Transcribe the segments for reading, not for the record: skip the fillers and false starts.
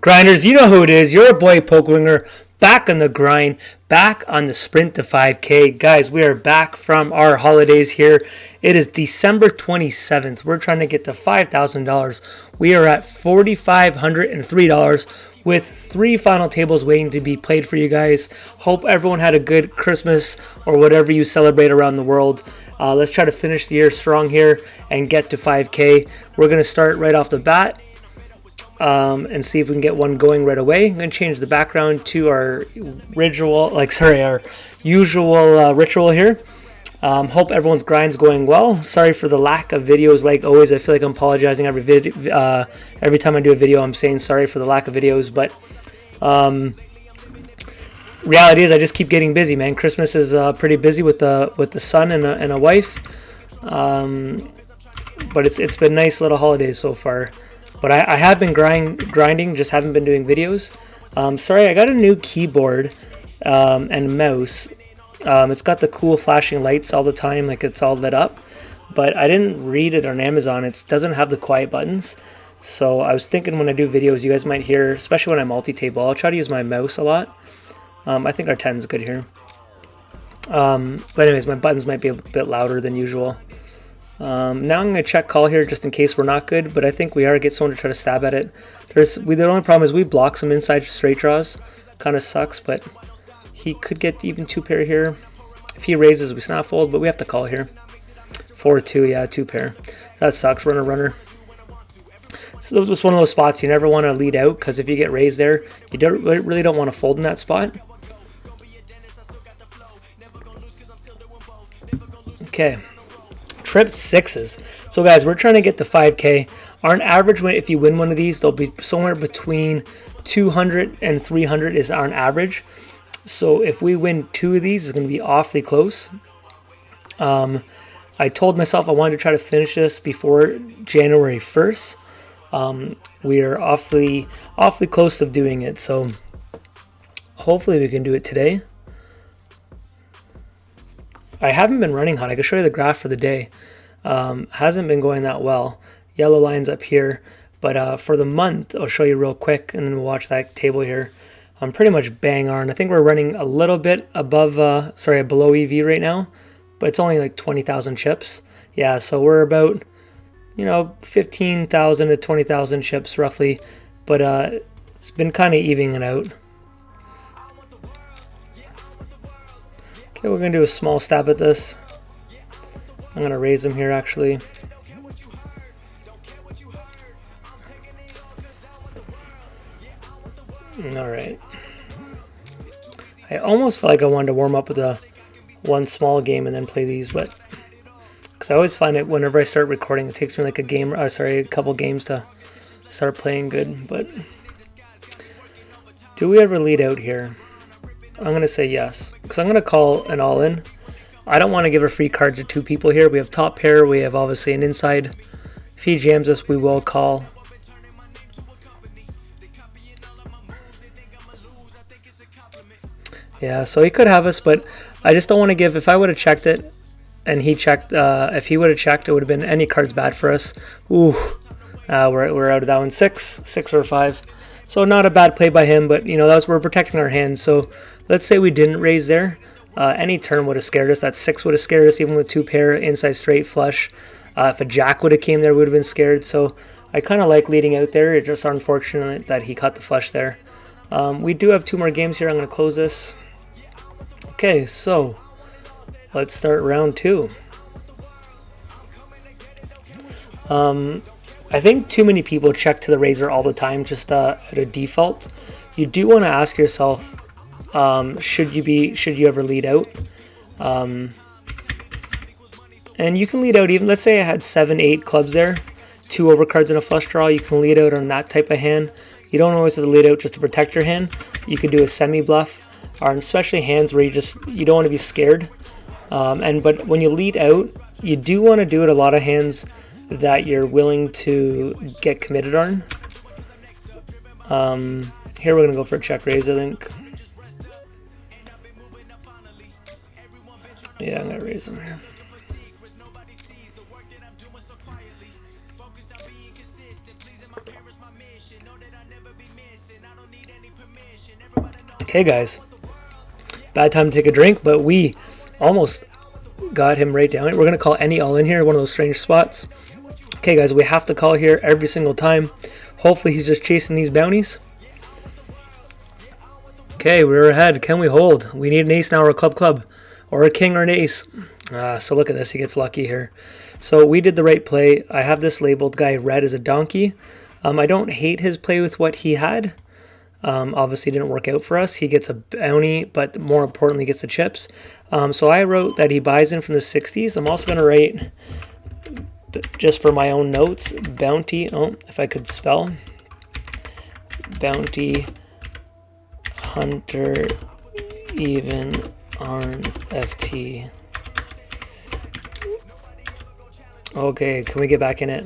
Grinders, you know who it is. Your boy Pokewinger, back on the grind, back on the sprint to 5K. Guys, we are back from our holidays here. It is December 27th. We're trying to get to $5,000. We are at $4,503 with 3 final tables waiting to be played for you guys. Hope everyone had a good Christmas or whatever you celebrate around the world. Let's try to finish the year strong here and get to 5K. We're going to start right off the bat. And see if we can get one going right away. I'm going to change the background to our our usual ritual here. Hope everyone's grind's going well. Sorry for the lack of videos. Like always, I feel like I'm apologizing every time I do a video. I'm saying sorry for the lack of videos, but reality is I just keep getting busy, man. Christmas is pretty busy with the son and a wife, but it's been nice little holidays so far. But I have been grinding, just haven't been doing videos. Sorry, I got a new keyboard and mouse. It's got the cool flashing lights all the time, like it's all lit up. But I didn't read it on Amazon. It doesn't have the quiet buttons. So I was thinking when I do videos, you guys might hear, especially when I multi-table, I'll try to use my mouse a lot. I think our 10 is good here. But anyways, my buttons might be a bit louder than usual. Now I'm going to check call here just in case we're not good, but I think we are. Get someone to try to stab at it. The only problem is we block some inside straight draws. Kind of sucks, but he could get even 2 pair here. If he raises, we snap fold, but we have to call here. 4-2, yeah, 2 pair. That sucks, runner. So it's one of those spots you never want to lead out, because if you get raised there, you really don't want to fold in that spot. Okay. Trip 6s. So guys, we're trying to get to 5K. Our average win, if you win one of these, they'll be somewhere between 200 and 300 is our average. So if we win 2 of these, it's going to be awfully close. I told myself I wanted to try to finish this before January 1st. We are awfully close to doing it. So hopefully we can do it today. I haven't been running hot. I can show you the graph for the day. Hasn't been going that well. Yellow line's up here. But for the month, I'll show you real quick, and then we'll watch that table here. I'm pretty much bang on. I think we're running a little bit above, below EV right now. But it's only like 20,000 chips. Yeah, so we're about, 15,000 to 20,000 chips roughly. But it's been kind of evening it out. Okay, we're going to do a small stab at this. I'm going to raise them here, actually. Alright. I almost felt like I wanted to warm up with one small game and then play these, but... Because I always find it whenever I start recording, it takes me like a couple games to start playing good, but... Do we ever lead out here? I'm going to say yes, because I'm going to call an all-in. I don't want to give a free card to 2 people here. We have top pair. We have obviously an inside. If he jams us, we will call. Yeah, so he could have us, but I just don't want to give. If I would have checked it and he checked, if he would have checked, it would have been any cards bad for us. Ooh, we're out of that one. 6 or 5. So not a bad play by him, but we're protecting our hands. So let's say we didn't raise there. Any turn would have scared us. That 6 would have scared us, even with 2 pair, inside straight flush. If a jack would have came there, we would have been scared. So I kind of like leading out there. It's just unfortunate that he caught the flush there. We do have 2 more games here. I'm going to close this. Okay, so let's start round 2. I think too many people check to the razor all the time, just at a default. You do want to ask yourself, should you ever lead out? And you can lead out even, let's say I had 7-8 clubs there, 2 overcards and a flush draw. You can lead out on that type of hand. You don't always have to lead out just to protect your hand. You can do a semi bluff, or especially hands where you don't want to be scared. But when you lead out, you do want to do it a lot of hands that you're willing to get committed on. Here we're going to go for a check raise, I think. Yeah, I'm going to raise them here. Okay, guys. Bad time to take a drink, but we almost got him right down. We're going to call any all in here, one of those strange spots. Okay, guys, we have to call here every single time. Hopefully he's just chasing these bounties. Okay, we're ahead. Can we hold? We need an ace now or a club, or a king or an ace. So look at this. He gets lucky here. So we did the right play. I have this labeled guy red as a donkey. I don't hate his play with what he had. Obviously didn't work out for us. He gets a bounty, but more importantly gets the chips. So I wrote that he buys in from the 60s. I'm also going to write, just for my own notes, bounty. Oh, if I could spell. Bounty hunter even on FT. Okay, can we get back in it?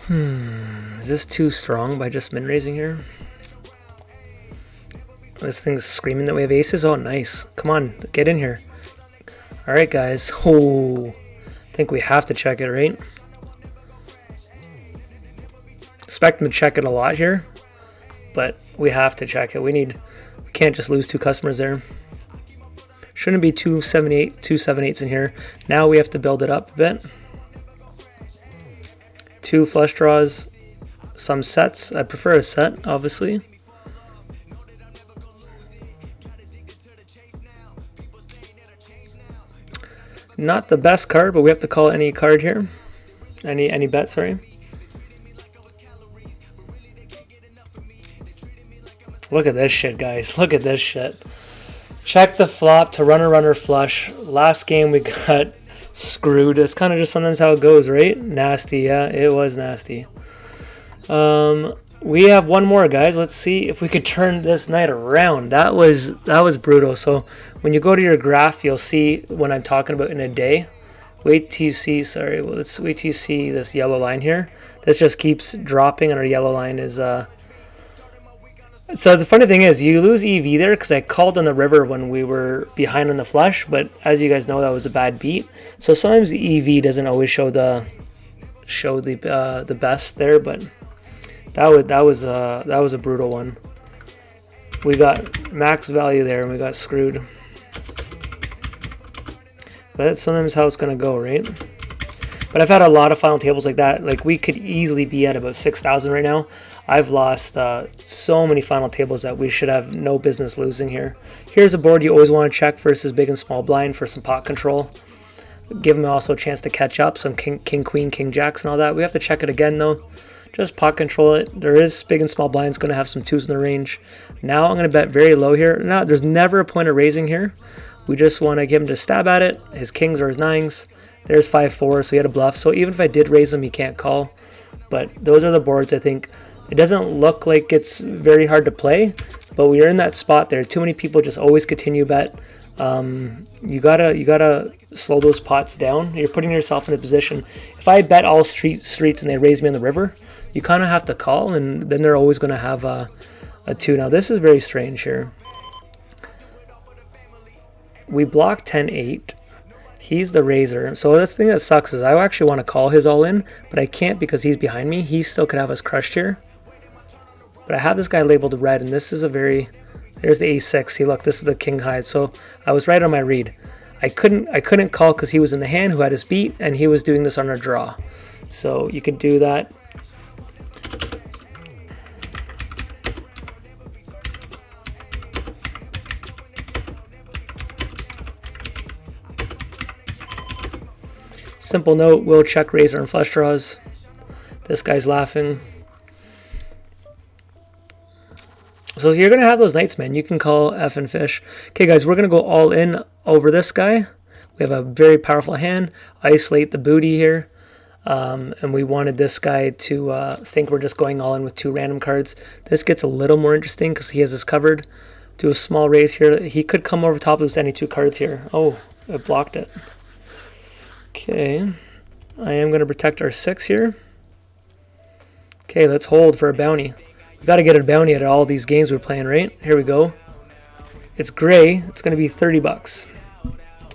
Is this too strong by just min raising here? This thing's screaming that we have aces. Oh, nice. Come on, get in here. All right, guys. Oh, I think we have to check it, right? Expect them to check it a lot here, but we have to check it. We can't just lose two customers there. Shouldn't be 2-7-8s in here. Now we have to build it up a bit. 2 flush draws, some sets. I prefer a set, obviously. Not the best card, but we have to call any card here. Any bet, sorry. Look at this shit, guys. Look at this shit. Check the flop to runner flush. Last game we got screwed. It's kind of just sometimes how it goes, right? Nasty, yeah, it was nasty. We have one more, guys. Let's see if we could turn this night around. That was brutal. So when you go to your graph, you'll see when I'm talking about in a day. Wait till you see, sorry, well, let's wait till you see this yellow line here. This just keeps dropping, and our yellow line is so the funny thing is, you lose EV there because I called on the river when we were behind on the flush, but as you guys know, that was a bad beat. So sometimes the EV doesn't always show the best there, but that was a brutal one. We got max value there, and we got screwed. But that's sometimes how it's gonna go, right? But I've had a lot of final tables like that. Like we could easily be at about 6,000 right now. I've lost so many final tables that we should have no business losing here. Here's a board you always want to check versus big and small blind for some pot control. Give them also a chance to catch up. Some king, queen, king, jacks and all that. We have to check it again though. Just pot control it. There is big and small blinds going to have some twos in the range. Now I'm going to bet very low here. Now there's never a point of raising here. We just want to give him to stab at it. His kings or his nines. There's 5-4, so he had a bluff. So even if I did raise him, he can't call. But those are the boards I think. It doesn't look like it's very hard to play, but we are in that spot there. Too many people just always continue bet. You gotta slow those pots down. You're putting yourself in a position. If I bet all streets and they raise me on the river, you kind of have to call, and then they're always going to have a 2. Now this is very strange here. We block 10-8. He's the raiser. So the thing that sucks is I actually want to call his all in, but I can't because he's behind me. He still could have us crushed here. But I have this guy labeled red, and this is a very... There's the ace-6. See, look, this is the king hide. So I was right on my read. I couldn't call because he was in the hand who had his beat, and he was doing this on a draw. So you could do that. Simple note, we'll check razor and flush draws. This guy's laughing. So you're going to have those nights, man. You can call F and fish. Okay, guys, we're going to go all in over this guy. We have a very powerful hand. Isolate the booty here. And we wanted this guy to think we're just going all in with 2 random cards. This gets a little more interesting because he has this covered. Do a small raise here. He could come over top of any 2 cards here. Oh, it blocked it. Okay. I am going to protect our 6 here. Okay, let's hold for a bounty. We got to get a bounty at all these games we're playing, right? Here we go. It's gray. It's going to be 30 bucks.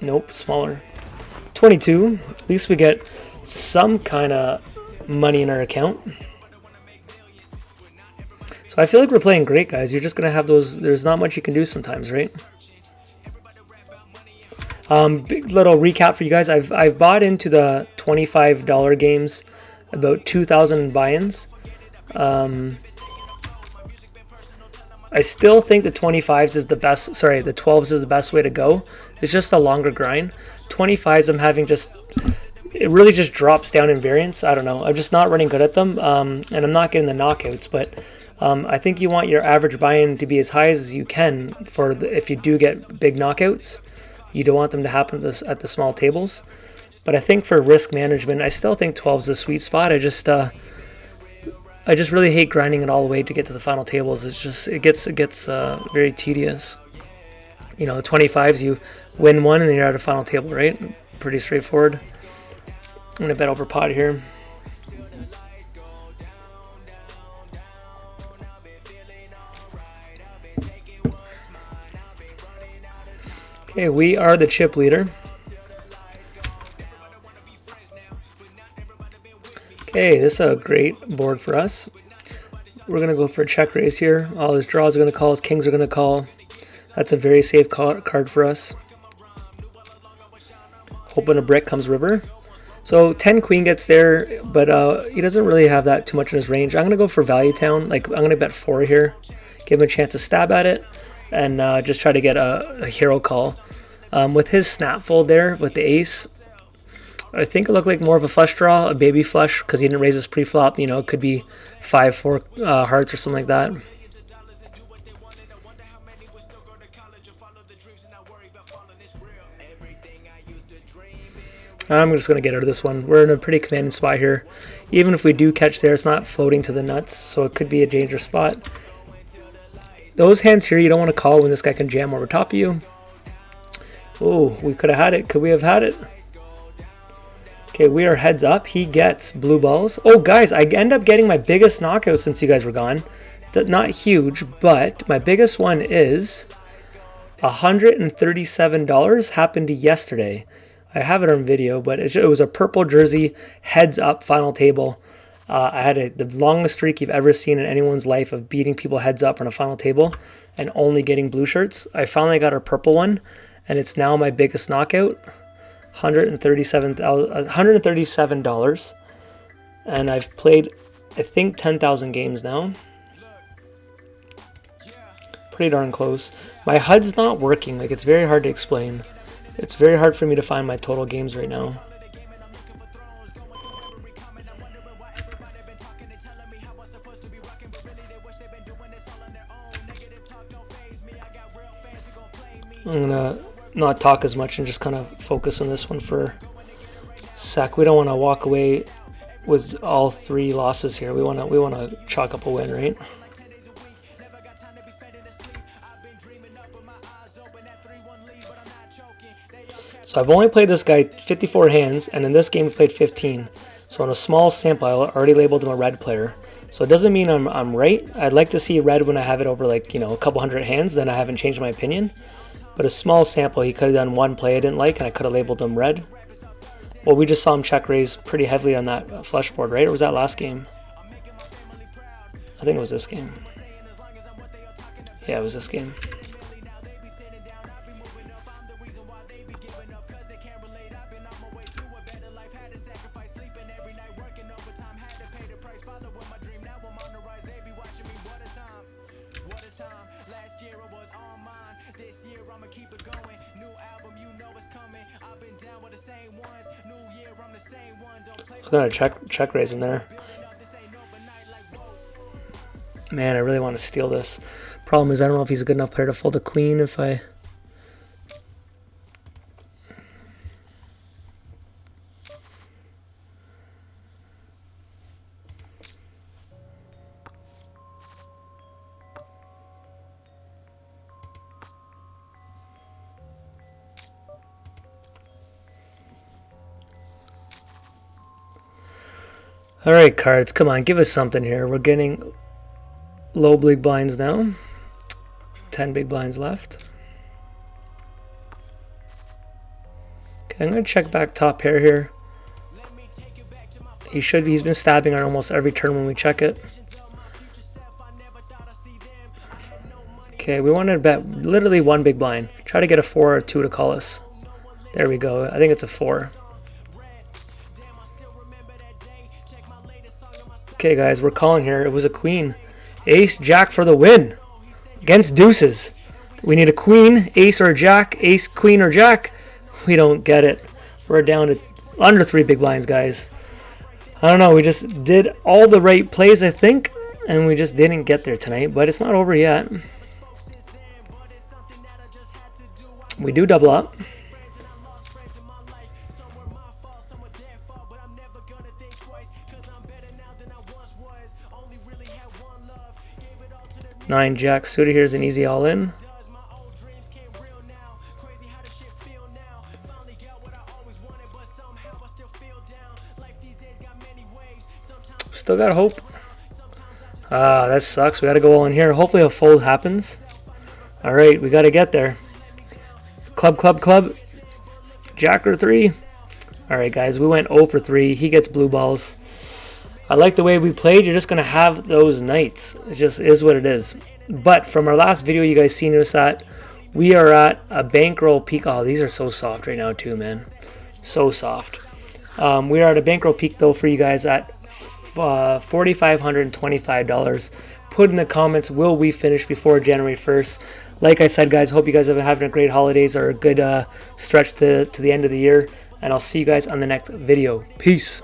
Nope, smaller. 22. At least we get some kind of money in our account. So I feel like we're playing great, guys. You're just gonna have those. There's not much you can do sometimes, right? Big little recap for you guys. I've bought into the $25 games, about 2,000 buy-ins. I still think the 25s is the best. Sorry, the 12s is the best way to go. It's just a longer grind. 25s, I'm having just. It really just drops down in variance. I don't know. I'm just not running good at them, and I'm not getting the knockouts. But I think you want your average buy-in to be as high as you can for if you do get big knockouts. You don't want them to happen at the small tables. But I think for risk management, I still think 12 is the sweet spot. I just really hate grinding it all the way to get to the final tables. It gets very tedious. You know, the 25s, you win one and then you're at a final table, right? Pretty straightforward. I'm gonna bet over pot here. Okay, we are the chip leader. Okay, this is a great board for us. We're going to go for a check raise here. All his draws are going to call, his kings are going to call. That's a very safe card for us. Hoping a brick comes river. So 10 queen gets there, but he doesn't really have that too much in his range. I'm going to go for value town. Like, I'm going to bet 4 here. Give him a chance to stab at it. And just try to get a hero call. With his snap fold there, with the ace, I think it looked like more of a flush draw, a baby flush, because he didn't raise his pre-flop. You know, it could be 5-4 hearts or something like that. I'm just going to get out of this one. We're in a pretty commanding spot here. Even if we do catch there, it's not floating to the nuts, so it could be a dangerous spot. Those hands here, you don't want to call when this guy can jam over top of you. Oh, we could have had it. Could we have had it? Okay, we are heads up. He gets blue balls. Oh, guys, I end up getting my biggest knockout since you guys were gone. Not huge, but my biggest one is $137. Happened yesterday. I have it on video, but it was a purple jersey, heads up final table. I had the longest streak you've ever seen in anyone's life of beating people heads up on a final table and only getting blue shirts. I finally got a purple one, and it's now my biggest knockout. $137, and I've played, I think, 10,000 games now. Pretty darn close. My HUD's not working. Like, it's very hard to explain. It's very hard for me to find my total games right now. I'm gonna not talk as much and just kind of focus on this one for a sec. We don't want to walk away with all 3 losses here. We want to chalk up a win, right? So I've only played this guy 54 hands, and in this game we played 15. So on a small sample, I already labeled him a red player. So it doesn't mean I'm right. I'd like to see red when I have it over, like, you know, a couple hundred hands. Then I haven't changed my opinion. But a small sample, he could have done one play I didn't like, and I could have labeled him red. Well, we just saw him check raise pretty heavily on that flush board, right? Or was that last game? I think it was this game. Yeah, it was this game. So I'm gonna check raise in there. Man, I really want to steal this. Problem is, I don't know if he's a good enough player to fold a queen if I... Alright, cards, come on, give us something here. We're getting low big blinds now. 10 big blinds left. Okay, I'm going to check back top pair here. He's been stabbing on almost every turn when we check it. Okay, we wanted to bet literally one big blind. Try to get a 4 or 2 to call us. There we go. I think it's a 4. Okay, guys, we're calling here. It was a queen. Ace, jack for the win. Against deuces. We need a queen, ace or jack, ace, queen or jack. We don't get it. We're down to under 3 big blinds, guys. I don't know. We just did all the right plays, I think, and we just didn't get there tonight. But it's not over yet. We do double up. Nine jack suited here is an easy all in. Still got hope. Ah, that sucks. We got to go all in here. Hopefully a fold happens. All right, we got to get there. Club, club, club. Jack or 3. All right, guys, we went 0 for 3. He gets blue balls. I like the way we played. You're just going to have those nights. It just is what it is. But from our last video, you guys seen us at, we are at a bankroll peak. Oh, these are so soft right now too, man. So soft. We are at a bankroll peak, though, for you guys at $4,525. Put in the comments, will we finish before January 1st? Like I said, guys, hope you guys have been having a great holidays or a good stretch to the end of the year. And I'll see you guys on the next video. Peace.